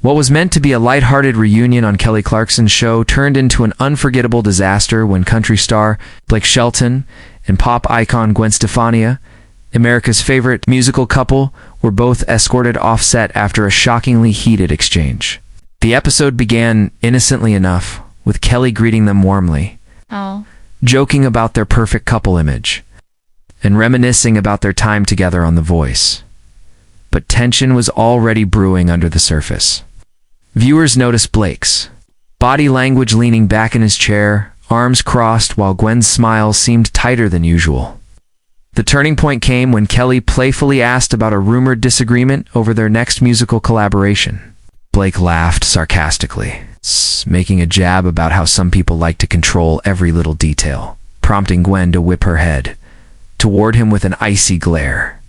What was meant to be a lighthearted reunion on Kelly Clarkson Show turned into an unforgettable disaster when country star Blake Shelton and pop icon Gwen Stefani, America's favorite musical couple, were both escorted off set after a shockingly heated exchange. The episode began innocently enough, with Kelly greeting them warmly, joking about their perfect couple image, and reminiscing about their time together on The Voice. But tension was already brewing under the surface. Viewers noticed Blake's body language, leaning back in his chair, arms crossed, while Gwen's smile seemed tighter than usual. The turning point came when Kelly playfully asked about a rumored disagreement over their next musical collaboration. Blake laughed sarcastically, making a jab about how some people like to control every little detail, prompting Gwen to whip her head toward him with an icy glare.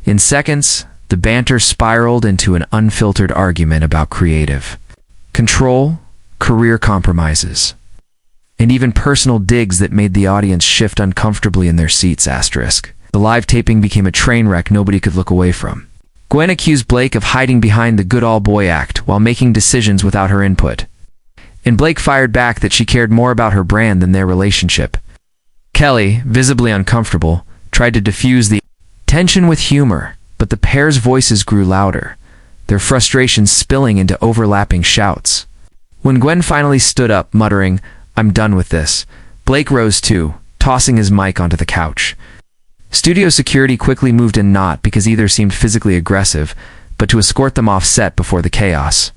In seconds, the banter spiraled into an unfiltered argument about creative control, career compromises, and even personal digs that made the audience shift uncomfortably in their seats. The live taping became a train wreck nobody could look away from. Gwen accused Blake of hiding behind the good old boy act while making decisions without her input. And Blake fired back that she cared more about her brand than their relationship. Kelly, visibly uncomfortable, tried to diffuse the tension with humor, but the pair's voices grew louder, their frustration spilling into overlapping shouts. When Gwen finally stood up, muttering, "I'm done with this," Blake rose too, tossing his mic onto the couch. Studio security quickly moved in, not because either seemed physically aggressive, but to escort them off set before the chaos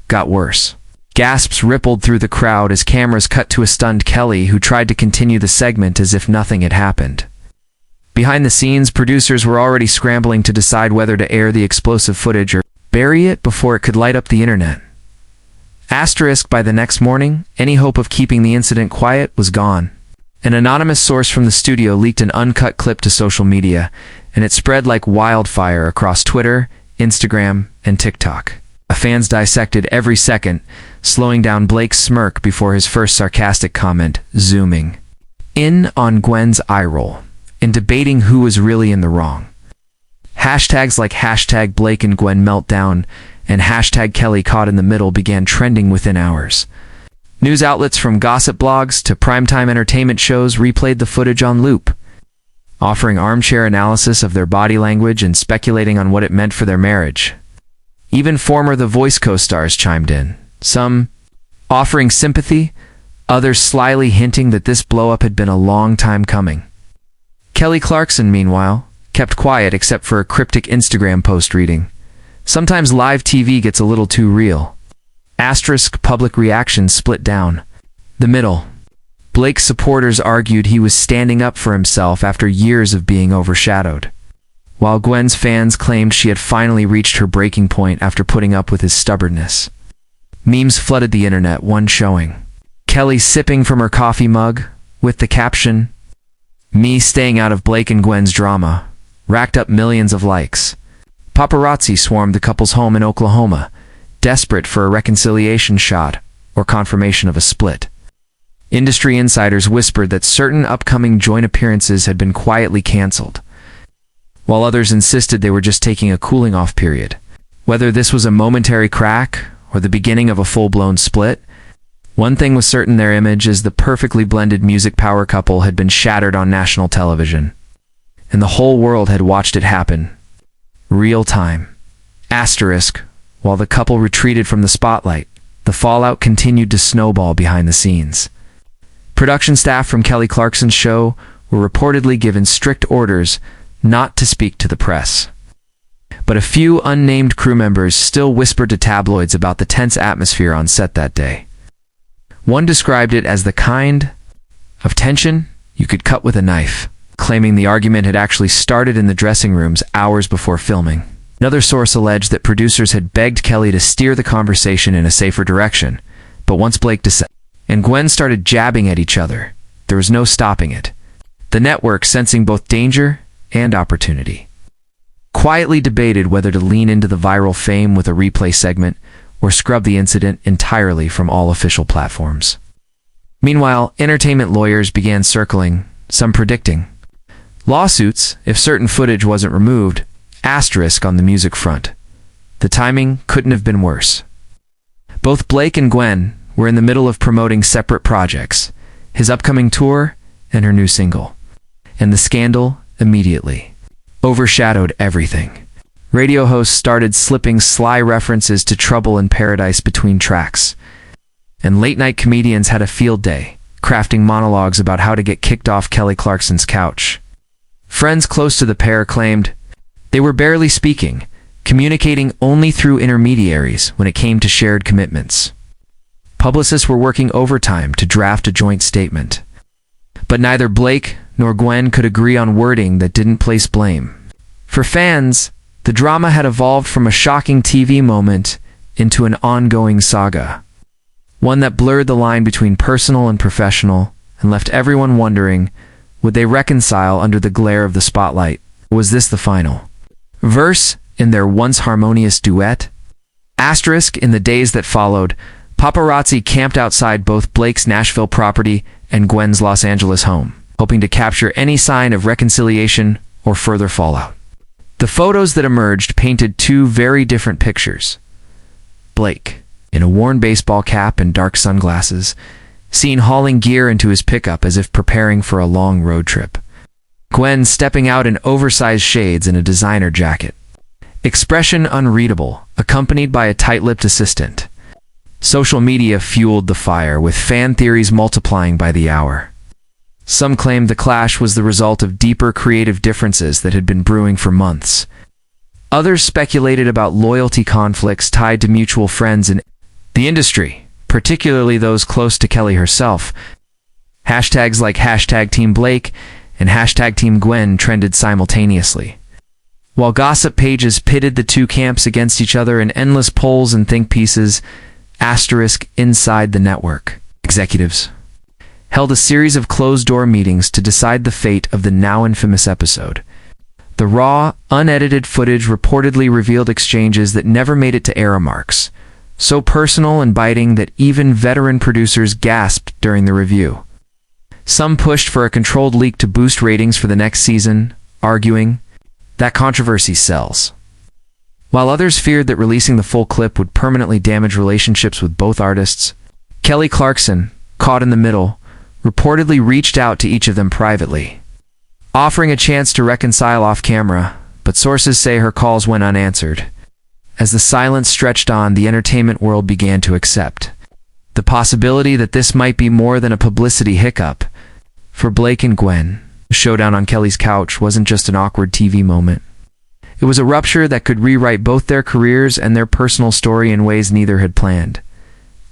got worse. Gasps rippled through the crowd as cameras cut to a stunned Kelly who tried to continue the segment as if nothing had happened. Behind the scenes, producers were already scrambling to decide whether to air the explosive footage or bury it before it could light up the internet. By the next morning, any hope of keeping the incident quiet was gone. An anonymous source from the studio leaked an uncut clip to social media, and it spread like wildfire across Twitter, Instagram, and TikTok. Fans dissected every second, slowing down Blake's smirk before his first sarcastic comment, zooming in on Gwen's eye roll, and debating who was really in the wrong. Hashtags like hashtag Blake and Gwen meltdown and hashtag Kelly caught in the middle began trending within hours. News outlets from gossip blogs to primetime entertainment shows replayed the footage on loop, offering armchair analysis of their body language and speculating on what it meant for their marriage. Even former The Voice co-stars chimed in, some offering sympathy, others slyly hinting that this blow-up had been a long time coming. Kelly Clarkson, meanwhile, kept quiet except for a cryptic Instagram post reading, "Sometimes live TV gets a little too real." Public reaction split down the middle. Blake's supporters argued he was standing up for himself after years of being overshadowed, while Gwen's fans claimed she had finally reached her breaking point after putting up with his stubbornness. Memes flooded the internet, one showing Kelly sipping from her coffee mug with the caption, "Me staying out of Blake and Gwen's drama," racked up millions of likes. Paparazzi swarmed the couple's home in Oklahoma, desperate for a reconciliation shot or confirmation of a split. Industry insiders whispered that certain upcoming joint appearances had been quietly canceled, while others insisted they were just taking a cooling-off period. Whether this was a momentary crack or the beginning of a full-blown split, one thing was certain: their image as the perfectly blended music power couple had been shattered on national television, and the whole world had watched it happen. Real time. While the couple retreated from the spotlight, the fallout continued to snowball behind the scenes. Production staff from Kelly Clarkson Show were reportedly given strict orders not to speak to the press. But a few unnamed crew members still whispered to tabloids about the tense atmosphere on set that day. One described it as the kind of tension you could cut with a knife, claiming the argument had actually started in the dressing rooms hours before filming. Another source alleged that producers had begged Kelly to steer the conversation in a safer direction, but once Blake and Gwen started jabbing at each other, there was no stopping it. The network, sensing both danger and opportunity, quietly debated whether to lean into the viral fame with a replay segment or scrub the incident entirely from all official platforms. Meanwhile, entertainment lawyers began circling, some predicting lawsuits if certain footage wasn't removed. On the music front, the timing couldn't have been worse. Both Blake and Gwen were in the middle of promoting separate projects, his upcoming tour and her new single. And the scandal immediately overshadowed everything. Radio hosts started slipping sly references to Trouble in Paradise between tracks. And late-night comedians had a field day, crafting monologues about how to get kicked off Kelly Clarkson's couch. Friends close to the pair claimed they were barely speaking, communicating only through intermediaries when it came to shared commitments. Publicists were working overtime to draft a joint statement. But neither Blake nor Gwen could agree on wording that didn't place blame. For fans, the drama had evolved from a shocking TV moment into an ongoing saga. One that blurred the line between personal and professional and left everyone wondering, would they reconcile under the glare of the spotlight? Was this the final verse in their once harmonious duet? Asterisk, in the days that followed, paparazzi camped outside both Blake's Nashville property and Gwen's Los Angeles home, hoping to capture any sign of reconciliation or further fallout. The photos that emerged painted two very different pictures. Blake, in a worn baseball cap and dark sunglasses, seen hauling gear into his pickup as if preparing for a long road trip. Gwen stepping out in oversized shades and a designer jacket. Expression unreadable, accompanied by a tight-lipped assistant. Social media fueled the fire, with fan theories multiplying by the hour. Some claimed the clash was the result of deeper creative differences that had been brewing for months. Others speculated about loyalty conflicts tied to mutual friends in the industry, particularly those close to Kelly herself. Hashtags like #TeamBlake and #TeamGwen trended simultaneously, while gossip pages pitted the two camps against each other in endless polls and think pieces. Asterisk, inside the network, executives held a series of closed-door meetings to decide the fate of the now infamous episode. The raw, unedited footage reportedly revealed exchanges that never made it to era marks, so personal and biting that even veteran producers gasped during the review. Some pushed for a controlled leak to boost ratings for the next season, arguing that controversy sells, while others feared that releasing the full clip would permanently damage relationships with both artists. Kelly Clarkson, caught in the middle, reportedly reached out to each of them privately, offering a chance to reconcile off-camera, but sources say her calls went unanswered. As the silence stretched on, the entertainment world began to accept the possibility that this might be more than a publicity hiccup. For Blake and Gwen, the showdown on Kelly's couch wasn't just an awkward TV moment. It was a rupture that could rewrite both their careers and their personal story in ways neither had planned.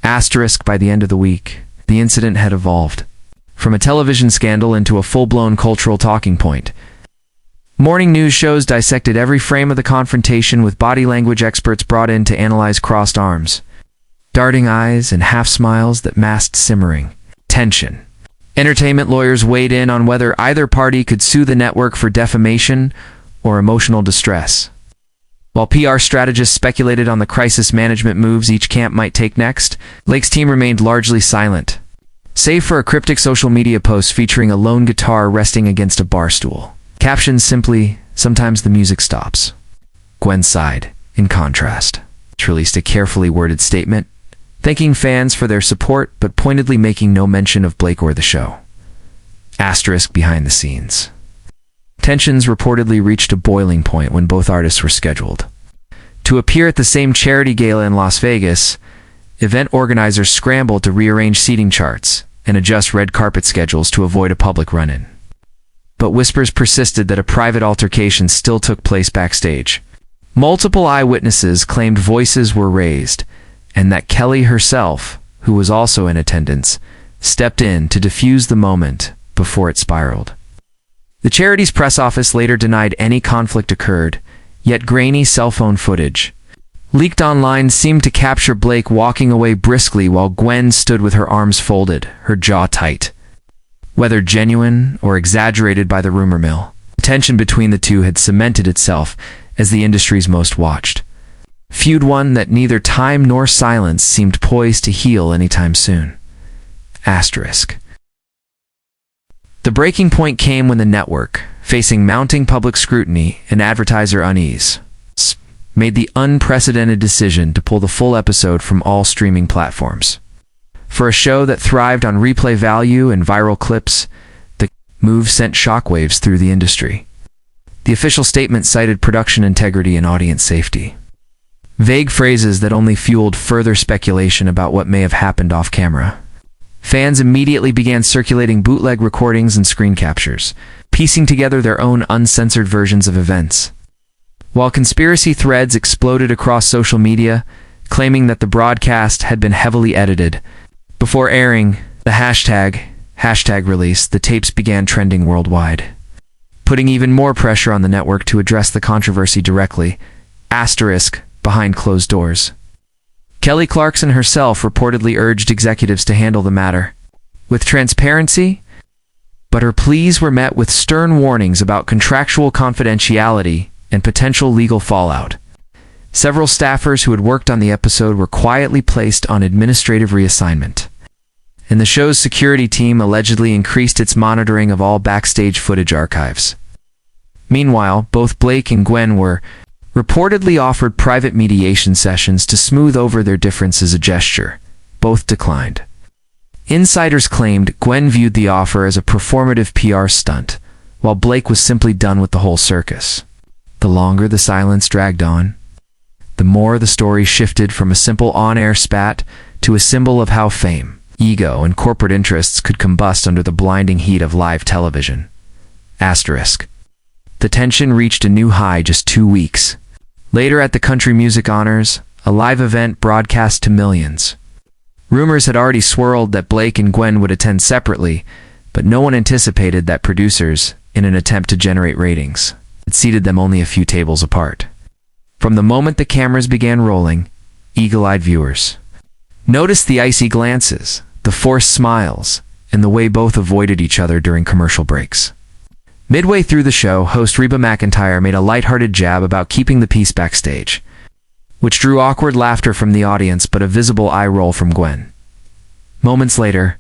Asterisk, by the end of the week, the incident had evolved from a television scandal into a full-blown cultural talking point. Morning news shows dissected every frame of the confrontation, with body language experts brought in to analyze crossed arms, darting eyes, and half-smiles that masked simmering tension. Entertainment lawyers weighed in on whether either party could sue the network for defamation or emotional distress. While PR strategists speculated on the crisis management moves each camp might take next, Blake's team remained largely silent, save for a cryptic social media post featuring a lone guitar resting against a bar stool. Captions simply, "Sometimes the music stops." Gwen sighed, in contrast. She released a carefully worded statement, thanking fans for their support but pointedly making no mention of Blake or the show. Asterisk, behind the scenes. Tensions reportedly reached a boiling point when both artists were scheduled to appear at the same charity gala in Las Vegas. Event organizers scrambled to rearrange seating charts and adjust red carpet schedules to avoid a public run-in. But whispers persisted that a private altercation still took place backstage. Multiple eyewitnesses claimed voices were raised, and that Kelly herself, who was also in attendance, stepped in to defuse the moment before it spiraled. The charity's press office later denied any conflict occurred, yet grainy cell phone footage leaked online seemed to capture Blake walking away briskly while Gwen stood with her arms folded, her jaw tight. Whether genuine or exaggerated by the rumor mill, the tension between the two had cemented itself as the industry's most watched feud, one that neither time nor silence seemed poised to heal anytime soon. Asterisk. The breaking point came when the network, facing mounting public scrutiny and advertiser unease, made the unprecedented decision to pull the full episode from all streaming platforms. For a show that thrived on replay value and viral clips, the move sent shockwaves through the industry. The official statement cited production integrity and audience safety. Vague phrases that only fueled further speculation about what may have happened off camera. Fans immediately began circulating bootleg recordings and screen captures, piecing together their own uncensored versions of events. While conspiracy threads exploded across social media, claiming that the broadcast had been heavily edited, before airing the hashtag release, the tapes began trending worldwide, putting even more pressure on the network to address the controversy directly, behind closed doors. Kelly Clarkson herself reportedly urged executives to handle the matter with transparency, but her pleas were met with stern warnings about contractual confidentiality and potential legal fallout. Several staffers who had worked on the episode were quietly placed on administrative reassignment, and the show's security team allegedly increased its monitoring of all backstage footage archives. Meanwhile, both Blake and Gwen were reportedly offered private mediation sessions to smooth over their differences. A gesture both declined. Insiders claimed Gwen viewed the offer as a performative PR stunt, while Blake was simply done with the whole circus. The longer the silence dragged on, the more the story shifted from a simple on-air spat to a symbol of how fame, ego, and corporate interests could combust under the blinding heat of live television. The tension reached a new high just 2 weeks later at the Country Music Honors, a live event broadcast to millions. Rumors had already swirled that Blake and Gwen would attend separately, but no one anticipated that producers, in an attempt to generate ratings, had seated them only a few tables apart. From the moment the cameras began rolling, eagle-eyed viewers noticed the icy glances, the forced smiles, and the way both avoided each other during commercial breaks. Midway through the show, host Reba McEntire made a lighthearted jab about keeping the peace backstage, which drew awkward laughter from the audience but a visible eye roll from Gwen. Moments later,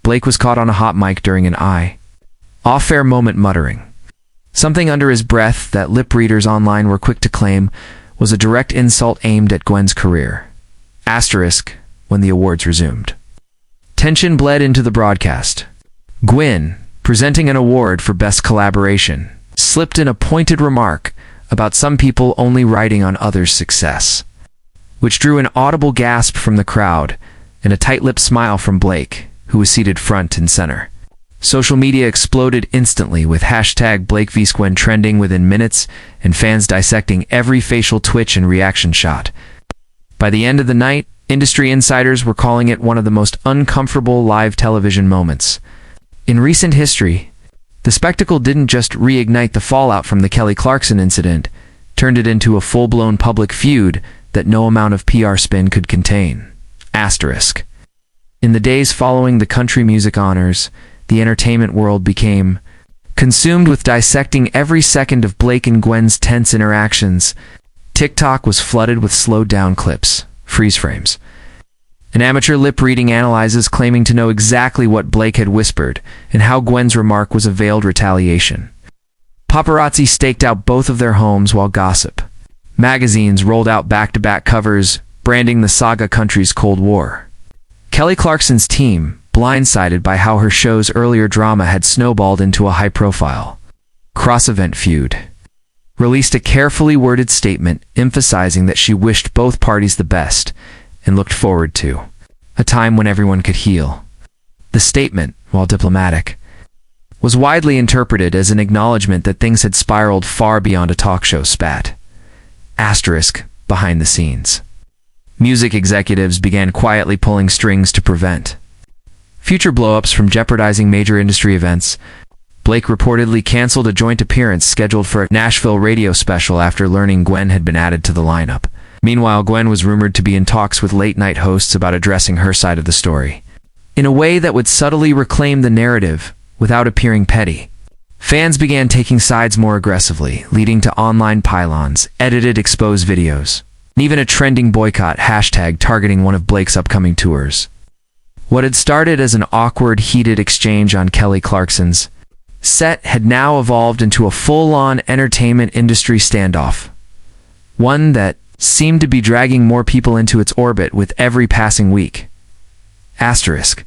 Blake was caught on a hot mic during an off-air moment muttering something under his breath that lip readers online were quick to claim was a direct insult aimed at Gwen's career. When the awards resumed, tension bled into the broadcast. Gwen, presenting an award for Best Collaboration, slipped in a pointed remark about some people only riding on others' success, which drew an audible gasp from the crowd and a tight-lipped smile from Blake, who was seated front and center. Social media exploded instantly, with hashtag Blake vs. Gwen trending within minutes and fans dissecting every facial twitch and reaction shot. By the end of the night, industry insiders were calling it one of the most uncomfortable live television moments in recent history. The spectacle didn't just reignite the fallout from the Kelly Clarkson incident, turned it into a full-blown public feud that no amount of PR spin could contain. In the days following the Country Music Honors, the entertainment world became consumed with dissecting every second of Blake and Gwen's tense interactions. TikTok was flooded with slowed-down clips, freeze frames, and amateur lip-reading analyses claiming to know exactly what Blake had whispered and how Gwen's remark was a veiled retaliation. Paparazzi staked out both of their homes while gossip magazines rolled out back-to-back covers branding the saga Country's Cold War. Kelly Clarkson's team, blindsided by how her show's earlier drama had snowballed into a high-profile cross-event feud, released a carefully worded statement emphasizing that she wished both parties the best and looked forward to a time when everyone could heal. The statement, while diplomatic, was widely interpreted as an acknowledgement that things had spiraled far beyond a talk show spat. Behind the scenes, music executives began quietly pulling strings to prevent future blow-ups from jeopardizing major industry events. Blake reportedly canceled a joint appearance scheduled for a Nashville radio special after learning Gwen had been added to the lineup. Meanwhile, Gwen was rumored to be in talks with late-night hosts about addressing her side of the story in a way that would subtly reclaim the narrative without appearing petty. Fans began taking sides more aggressively, leading to online pylons, edited exposed videos, and even a trending boycott hashtag targeting one of Blake's upcoming tours. What had started as an awkward, heated exchange on Kelly Clarkson's set had now evolved into a full-on entertainment industry standoff. one that seemed to be dragging more people into its orbit with every passing week. Asterisk.